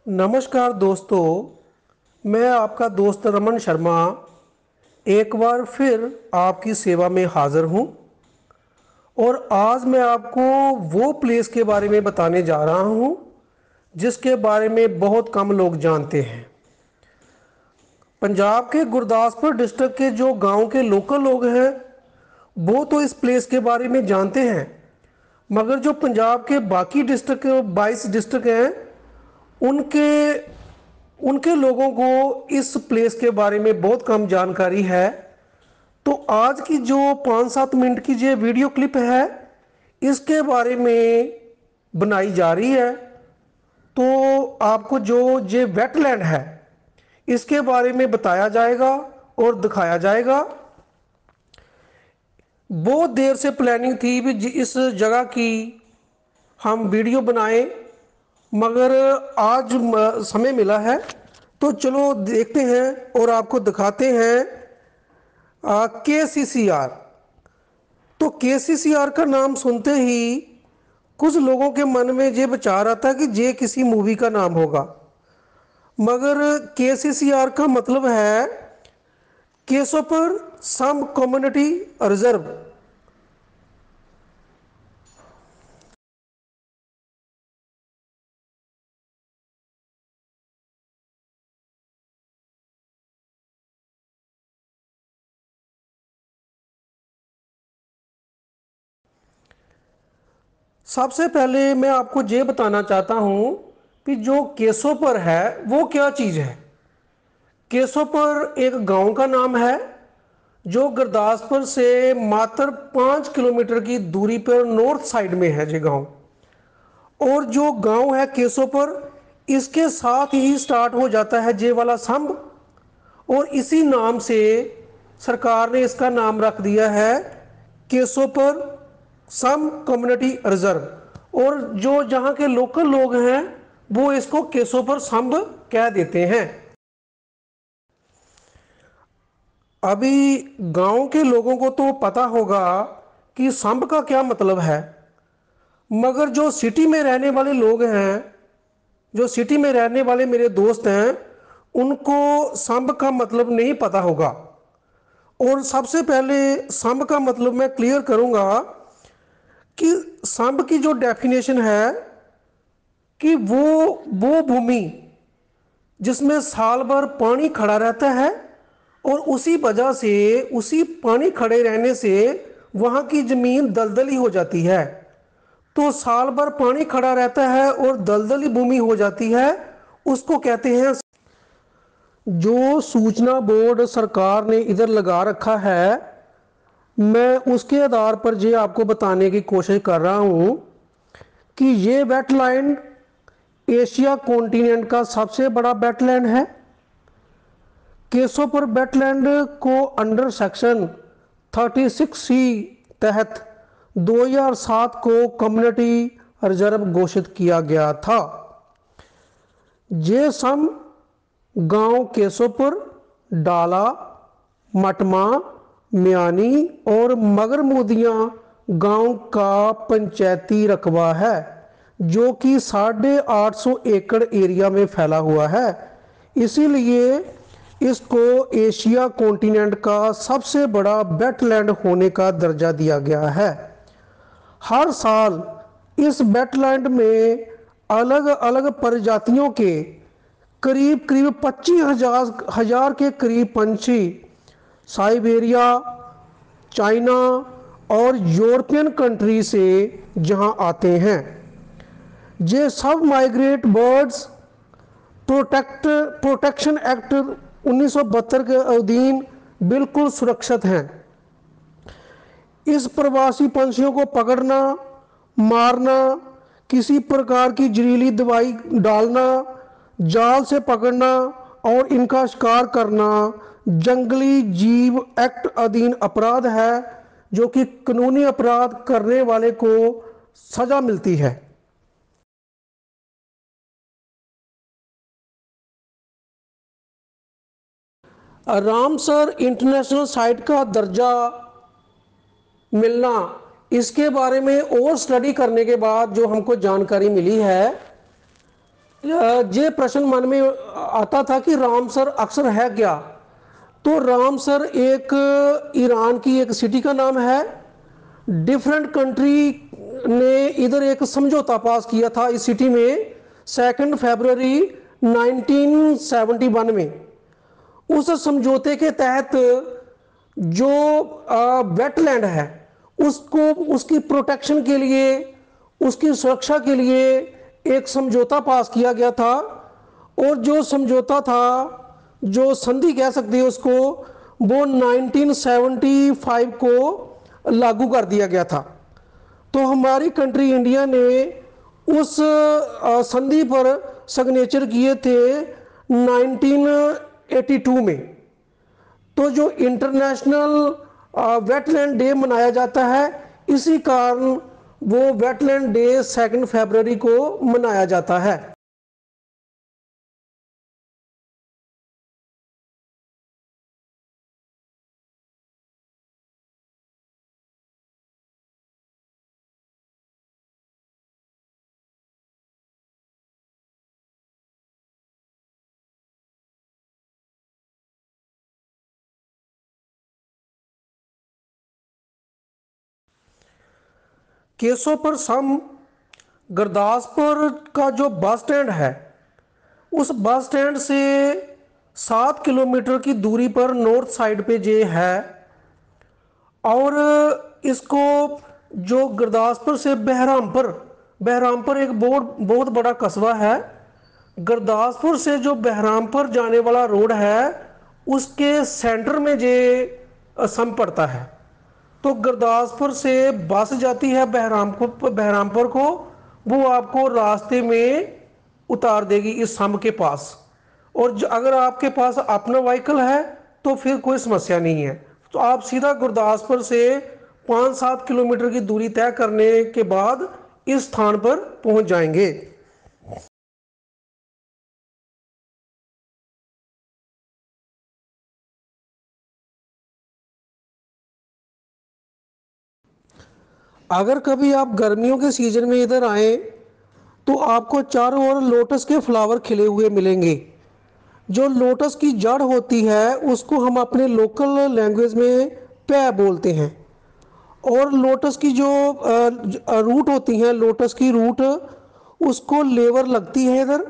नमस्कार दोस्तों, मैं आपका दोस्त रमन शर्मा एक बार फिर आपकी सेवा में हाज़िर हूँ। और आज मैं आपको वो प्लेस के बारे में बताने जा रहा हूँ जिसके बारे में बहुत कम लोग जानते हैं। पंजाब के गुरदासपुर डिस्ट्रिक्ट के जो गांव के लोकल लोग हैं वो तो इस प्लेस के बारे में जानते हैं, मगर जो पंजाब के बाकी डिस्ट्रिक्ट 22 डिस्ट्रिक्ट हैं उनके उनके लोगों को इस प्लेस के बारे में बहुत कम जानकारी है। तो आज की जो 5-7 मिनट की जो वीडियो क्लिप है इसके बारे में बनाई जा रही है। तो आपको जो ये वेटलैंड है इसके बारे में बताया जाएगा और दिखाया जाएगा। बहुत देर से प्लानिंग थी भी इस जगह की हम वीडियो बनाएं, मगर आज समय मिला है तो चलो देखते हैं और आपको दिखाते हैं KCCR। तो KCCR का नाम सुनते ही कुछ लोगों के मन में ये विचार आता है कि ये किसी मूवी का नाम होगा, मगर KCCR का मतलब है केसोपर सम कम्युनिटी रिजर्व। सबसे पहले मैं आपको ये बताना चाहता हूँ कि जो केसोपर है वो क्या चीज़ है। केसोपर एक गांव का नाम है जो गुरदासपुर से मात्र 5 किलोमीटर की दूरी पर नॉर्थ साइड में है ये गांव। और जो गांव है केसोपर इसके साथ ही स्टार्ट हो जाता है जे वाला संभ, और इसी नाम से सरकार ने इसका नाम रख दिया है केसोपर सम कम्युनिटी रिजर्व। और जो जहाँ के लोकल लोग हैं वो इसको केसोपर संभ कह देते हैं। अभी गांव के लोगों को तो पता होगा कि संभ का क्या मतलब है, मगर जो सिटी में रहने वाले लोग हैं, जो सिटी में रहने वाले मेरे दोस्त हैं, उनको संभ का मतलब नहीं पता होगा। और सबसे पहले संभ का मतलब मैं क्लियर करूंगा कि संभ की जो डेफिनेशन है कि वो भूमि जिसमें साल भर पानी खड़ा रहता है और उसी वजह से उसी पानी खड़े रहने से वहाँ की ज़मीन दलदली हो जाती है। तो साल भर पानी खड़ा रहता है और दलदली भूमि हो जाती है, उसको कहते हैं। जो सूचना बोर्ड सरकार ने इधर लगा रखा है मैं उसके आधार पर ये आपको बताने की कोशिश कर रहा हूँ कि ये वेटलैंड एशिया कॉन्टिनेंट का सबसे बड़ा वेटलैंड है। केसोपर वेटलैंड को अंडर सेक्शन 36C तहत 2007 को कम्युनिटी रिजर्व घोषित किया गया था। ये सम गांव केसोपुर, डाला, मटमा, म्यानी और मगरमुदियाँ गांव का पंचायती रकबा है जो कि 850 एकड़ एरिया में फैला हुआ है। इसीलिए इसको एशिया कॉन्टिनेंट का सबसे बड़ा वेटलैंड होने का दर्जा दिया गया है। हर साल इस वेटलैंड में अलग अलग प्रजातियों के करीब करीब 25,000 के करीब पंछी साइबेरिया, चाइना और यूरोपियन कंट्री से जहां आते हैं। ये सब माइग्रेट बर्ड्स प्रोटेक्शन एक्ट 1972 के अधीन बिल्कुल सुरक्षित हैं। इस प्रवासी पंछियों को पकड़ना, मारना, किसी प्रकार की जहरीली दवाई डालना, जाल से पकड़ना और इनका शिकार करना जंगली जीव एक्ट अधीन अपराध है, जो कि कानूनी अपराध करने वाले को सजा मिलती है। रामसर इंटरनेशनल साइट का दर्जा मिलना, इसके बारे में और स्टडी करने के बाद जो हमको जानकारी मिली है ये प्रश्न मन में आता था कि रामसर अक्सर है क्या। तो रामसर एक ईरान की एक सिटी का नाम है। डिफरेंट कंट्री ने इधर एक समझौता पास किया था इस सिटी में 2 फरवरी 1971 में। उस समझौते के तहत जो वेटलैंड है उसको उसकी प्रोटेक्शन के लिए, उसकी सुरक्षा के लिए एक समझौता पास किया गया था। और जो समझौता था, जो संधि कह सकते हैं उसको, वो 1975 को लागू कर दिया गया था। तो हमारी कंट्री इंडिया ने उस संधि पर सिग्नेचर किए थे 1982 में। तो जो इंटरनेशनल वेटलैंड डे मनाया जाता है, इसी कारण वो वेटलैंड डे 2 फरवरी को मनाया जाता है। केशवपुर सम गुरदासपुर का जो बस स्टैंड है, उस बस स्टैंड से 7 किलोमीटर की दूरी पर नॉर्थ साइड पे ये है। और इसको जो गुरदासपुर से बहरामपुर, बहरामपुर एक बहुत बहुत बड़ा कस्बा है। गुरदासपुर से जो बहरामपुर जाने वाला रोड है, उसके सेंटर में ये सम पड़ता है। तो गुरदासपुर से बस जाती है बहरामपुर, बहरामपुर को, वो आपको रास्ते में उतार देगी इस सम के पास। और अगर आपके पास अपना व्हीकल है तो फिर कोई समस्या नहीं है। तो आप सीधा गुरदासपुर से 5-7 किलोमीटर की दूरी तय करने के बाद इस स्थान पर पहुंच जाएंगे। अगर कभी आप गर्मियों के सीजन में इधर आए तो आपको चारों ओर लोटस के फ्लावर खिले हुए मिलेंगे। जो लोटस की जड़ होती है उसको हम अपने लोकल लैंग्वेज में पै बोलते हैं। और लोटस की जो रूट होती हैं, लोटस की रूट, उसको लेवर लगती है इधर।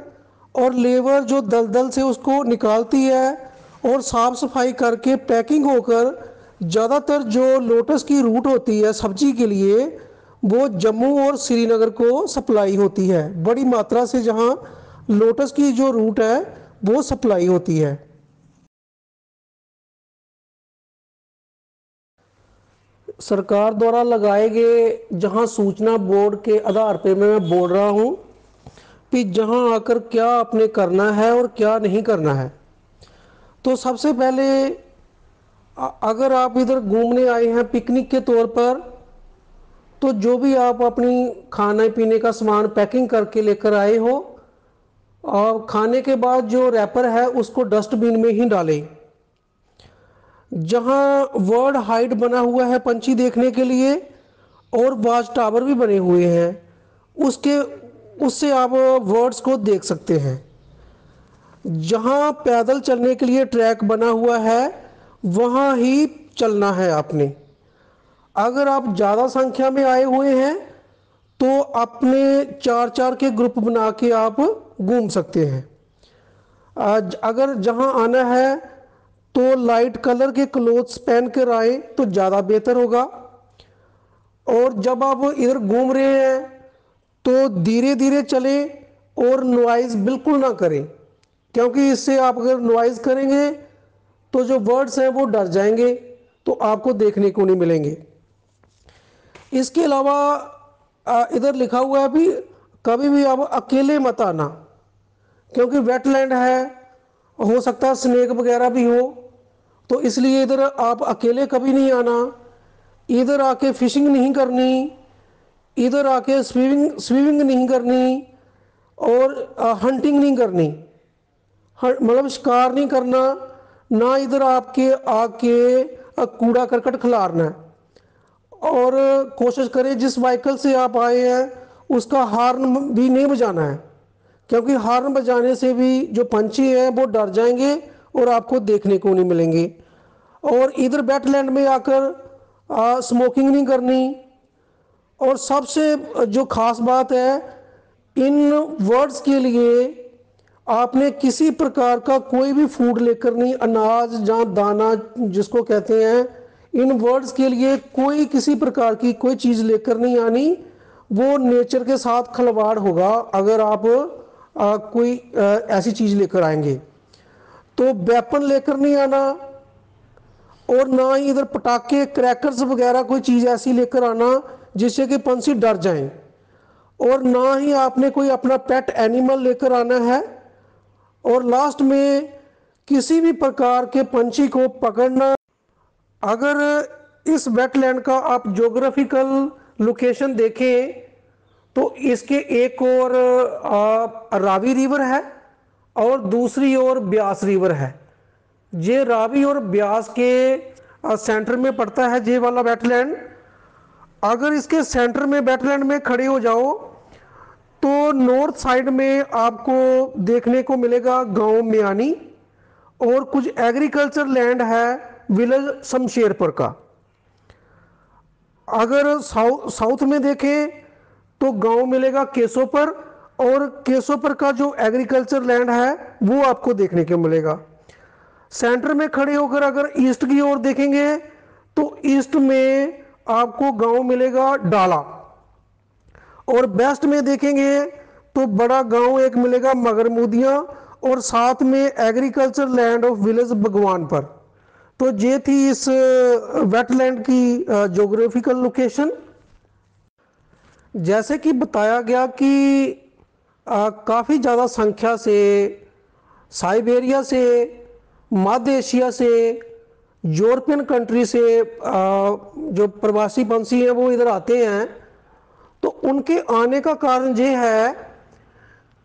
और लेवर जो दलदल से उसको निकालती है और साफ़ सफाई करके पैकिंग होकर, ज़्यादातर जो लोटस की रूट होती है सब्जी के लिए, वो जम्मू और श्रीनगर को सप्लाई होती है। बड़ी मात्रा से जहाँ लोटस की जो रूट है वो सप्लाई होती है। सरकार द्वारा लगाए गए जहां सूचना बोर्ड के आधार पर मैं बोल रहा हूं कि जहां आकर क्या आपने करना है और क्या नहीं करना है। तो सबसे पहले अगर आप इधर घूमने आए हैं पिकनिक के तौर पर, तो जो भी आप अपनी खाने पीने का सामान पैकिंग करके लेकर आए हो, और खाने के बाद जो रैपर है उसको डस्टबिन में ही डालें। जहां वर्ड हाइट बना हुआ है पंछी देखने के लिए, और वाच टावर भी बने हुए हैं, उसके उससे आप वर्ड्स को देख सकते हैं। जहां पैदल चलने के लिए ट्रैक बना हुआ है वहां ही चलना है आपने। अगर आप ज़्यादा संख्या में आए हुए हैं तो अपने 4-4 के ग्रुप बना के आप घूम सकते हैं। आज अगर जहां आना है तो लाइट कलर के क्लोथ्स पहन कर आए तो ज़्यादा बेहतर होगा। और जब आप इधर घूम रहे हैं तो धीरे धीरे चलें और नॉइज़ बिल्कुल ना करें, क्योंकि इससे आप अगर नॉइज़ करेंगे तो जो वर्ड्स हैं वो डर जाएंगे, तो आपको देखने को नहीं मिलेंगे। इसके अलावा इधर लिखा हुआ है भी कभी भी आप अकेले मत आना, क्योंकि वेटलैंड है, हो सकता है स्नेक वगैरह भी हो। तो इसलिए इधर आप अकेले कभी नहीं आना। इधर आके फिशिंग नहीं करनी, इधर आके स्विमिंग स्विमिंग नहीं करनी, और हंटिंग नहीं करनी, मतलब शिकार नहीं करना। ना इधर आपके आके कूड़ा करकट खिलारना है। और कोशिश करें जिस व्हीकल से आप आए हैं उसका हॉर्न भी नहीं बजाना है, क्योंकि हॉर्न बजाने से भी जो पंछी हैं वो डर जाएंगे और आपको देखने को नहीं मिलेंगे। और इधर वेटलैंड में आकर स्मोकिंग नहीं करनी। और सबसे जो खास बात है, इन वर्ड्स के लिए आपने किसी प्रकार का कोई भी फूड लेकर नहीं, अनाज या दाना जिसको कहते हैं, इन वर्ड्स के लिए कोई किसी प्रकार की कोई चीज़ लेकर नहीं आनी। वो नेचर के साथ खिलवाड़ होगा अगर आप कोई ऐसी चीज़ लेकर आएंगे। तो वेपन लेकर नहीं आना, और ना ही इधर पटाखे क्रैकर्स वगैरह कोई चीज़ ऐसी लेकर आना जिससे कि पंछी डर जाएं। और ना ही आपने कोई अपना पेट एनिमल लेकर आना है। और लास्ट में किसी भी प्रकार के पंछी को पकड़ना। अगर इस वेटलैंड का आप ज्योग्राफिकल लोकेशन देखें तो इसके एक और रावी रिवर है और दूसरी ओर ब्यास रिवर है। ये रावी और ब्यास के सेंटर में पड़ता है ये वाला वेटलैंड। अगर इसके सेंटर में वेटलैंड में खड़े हो जाओ तो नॉर्थ साइड में आपको देखने को मिलेगा गांव मियानी, और कुछ एग्रीकल्चर लैंड है विलेज शमशेरपुर का। अगर साउथ में देखें तो गांव मिलेगा केसोपर, और केसोपर का जो एग्रीकल्चर लैंड है वो आपको देखने को मिलेगा। सेंटर में खड़े होकर अगर ईस्ट की ओर देखेंगे तो ईस्ट में आपको गांव मिलेगा डाला, और वेस्ट में देखेंगे तो बड़ा गांव एक मिलेगा मगरमुदिया, और साथ में agriculture land of village Bhagwanpur. तो ये थी इस वेटलैंड की ज्योग्राफिकल लोकेशन। जैसे कि बताया गया कि काफ़ी ज़्यादा संख्या से साइबेरिया से, मध्य एशिया से, यूरोपियन कंट्री से जो प्रवासी पंछी हैं वो इधर आते हैं। तो उनके आने का कारण ये है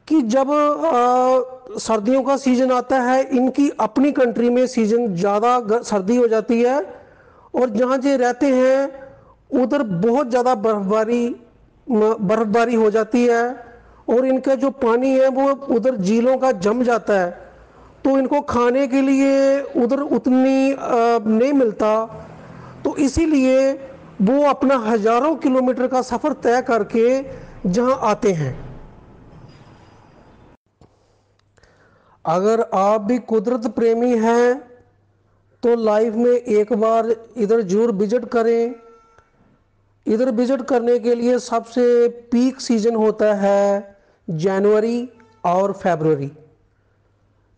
कि जब सर्दियों का सीज़न आता है, इनकी अपनी कंट्री में सीज़न ज़्यादा सर्दी हो जाती है, और जहाँ ये रहते हैं उधर बहुत ज़्यादा बर्फबारी हो जाती है, और इनका जो पानी है वो उधर झीलों का जम जाता है। तो इनको खाने के लिए उधर उतनी नहीं मिलता। तो इसीलिए वो अपना हज़ारों किलोमीटर का सफ़र तय करके जहाँ आते हैं। अगर आप भी कुदरत प्रेमी हैं तो लाइफ में एक बार इधर जरूर विजिट करें। इधर विजिट करने के लिए सबसे पीक सीजन होता है जनवरी और फरवरी।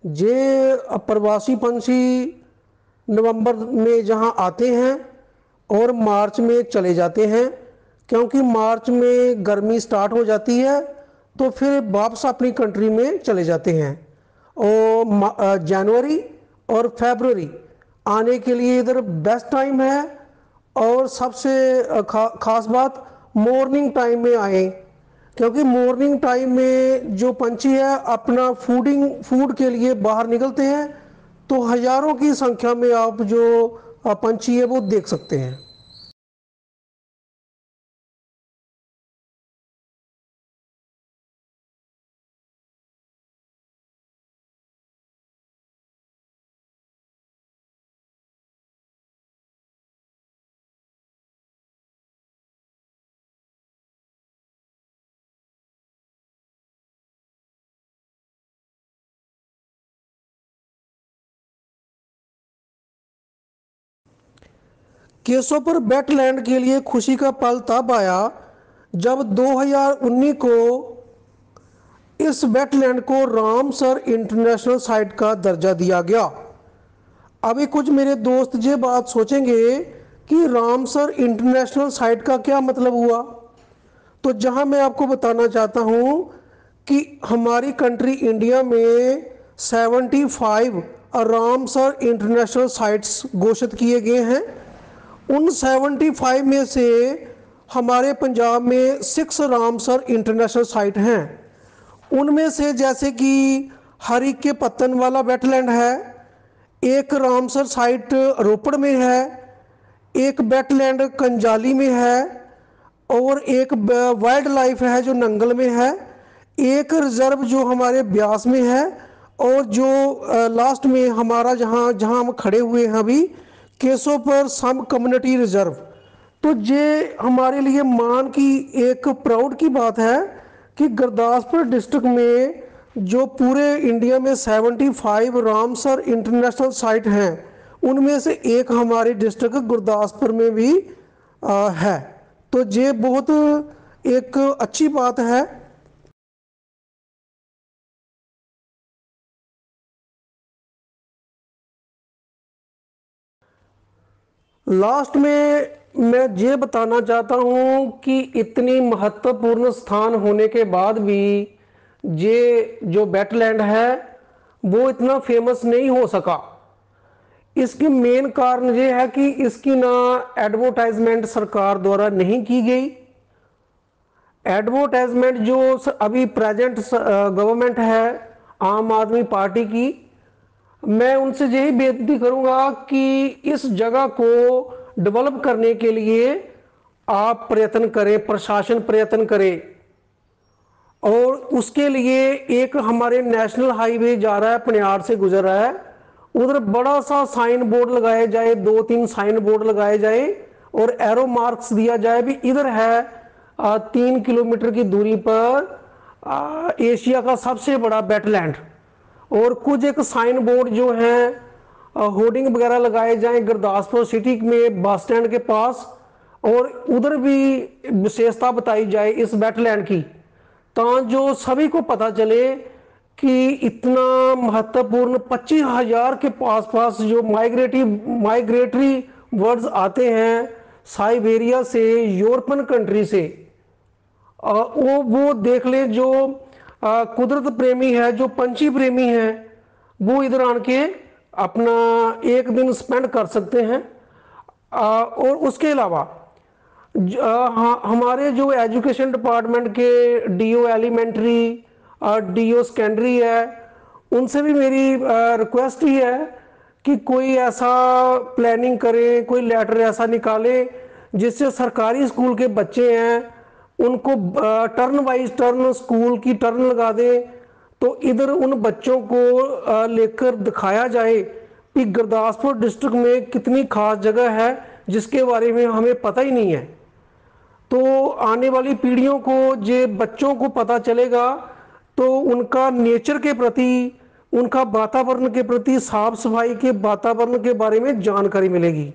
ये प्रवासी पंछी नवंबर में जहाँ आते हैं और मार्च में चले जाते हैं, क्योंकि मार्च में गर्मी स्टार्ट हो जाती है, तो फिर वापस अपनी कंट्री में चले जाते हैं। और जनवरी और फरवरी आने के लिए इधर बेस्ट टाइम है। और सबसे खास बात, मॉर्निंग टाइम में आए, क्योंकि मॉर्निंग टाइम में जो पंछी है अपना फूड के लिए बाहर निकलते हैं। तो हज़ारों की संख्या में आप जो पंछी है वो देख सकते हैं। केसोपर वेटलैंड के लिए खुशी का पल तब आया जब 2019 को इस वेटलैंड को रामसर इंटरनेशनल साइट का दर्जा दिया गया। अभी कुछ मेरे दोस्त ये बात सोचेंगे कि रामसर इंटरनेशनल साइट का क्या मतलब हुआ। तो जहां मैं आपको बताना चाहता हूं कि हमारी कंट्री इंडिया में 75 रामसर इंटरनेशनल साइट्स घोषित किए गए हैं। उन 75 में से हमारे पंजाब में 6 रामसर इंटरनेशनल साइट हैं। उनमें से जैसे कि हरीक के पत्तन वाला वेटलैंड है, एक रामसर साइट रोपड़ में है, एक वेटलैंड कंजाली में है, और एक वाइल्ड लाइफ है जो नंगल में है, एक रिजर्व जो हमारे ब्यास में है, और जो लास्ट में हमारा जहाँ जहाँ हम खड़े हुए हैं अभी, केसो पर सम कम्युनिटी रिजर्व। तो ये हमारे लिए मान की एक प्राउड की बात है कि गुरदासपुर डिस्ट्रिक्ट में जो पूरे इंडिया में 75 रामसर इंटरनेशनल साइट हैं, उनमें से एक हमारे डिस्ट्रिक्ट गुरदासपुर में भी है। तो ये बहुत एक अच्छी बात है। लास्ट में मैं ये बताना चाहता हूँ कि इतनी महत्वपूर्ण स्थान होने के बाद भी ये जो वेटलैंड है वो इतना फेमस नहीं हो सका। इसके मेन कारण ये है कि इसकी ना एडवर्टाइजमेंट सरकार द्वारा नहीं की गई। एडवर्टाइजमेंट जो अभी प्रेजेंट गवर्नमेंट है आम आदमी पार्टी की, मैं उनसे यही बेनती करूंगा कि इस जगह को डेवलप करने के लिए आप प्रयत्न करें, प्रशासन प्रयत्न करे। और उसके लिए एक हमारे नेशनल हाईवे जा रहा है, पनियार से गुजर रहा है, उधर बड़ा सा साइन बोर्ड लगाया जाए, 2-3 साइन बोर्ड लगाए जाए और एरो मार्क्स दिया जाए भी इधर है 3 किलोमीटर की दूरी पर एशिया का सबसे बड़ा वेटलैंड। और कुछ एक साइन बोर्ड जो है होर्डिंग वगैरह लगाए जाएं गुरदासपुर सिटी में बस स्टैंड के पास, और उधर भी विशेषता बताई जाए इस वेटलैंड की, तो जो सभी को पता चले कि इतना महत्वपूर्ण 25,000 के पास पास जो माइग्रेटरी बर्ड्स आते हैं साइबेरिया से, यूरोपियन कंट्री से, वो देख ले। जो कुदरत प्रेमी है, जो पंछी प्रेमी है, वो इधर आन के अपना एक दिन स्पेंड कर सकते हैं। और उसके अलावा हमारे जो एजुकेशन डिपार्टमेंट के डीओ एलिमेंट्री और डीओ सेकेंडरी है, उनसे भी मेरी रिक्वेस्ट ही है कि कोई ऐसा प्लानिंग करें, कोई लेटर ऐसा निकाले जिससे सरकारी स्कूल के बच्चे हैं उनको टर्न वाइज टर्न स्कूल की टर्न लगा दें, तो इधर उन बच्चों को लेकर दिखाया जाए कि गुरदासपुर डिस्ट्रिक्ट में कितनी खास जगह है जिसके बारे में हमें पता ही नहीं है। तो आने वाली पीढ़ियों को, जे बच्चों को पता चलेगा तो उनका नेचर के प्रति, उनका वातावरण के प्रति, साफ सफाई के वातावरण के बारे में जानकारी मिलेगी।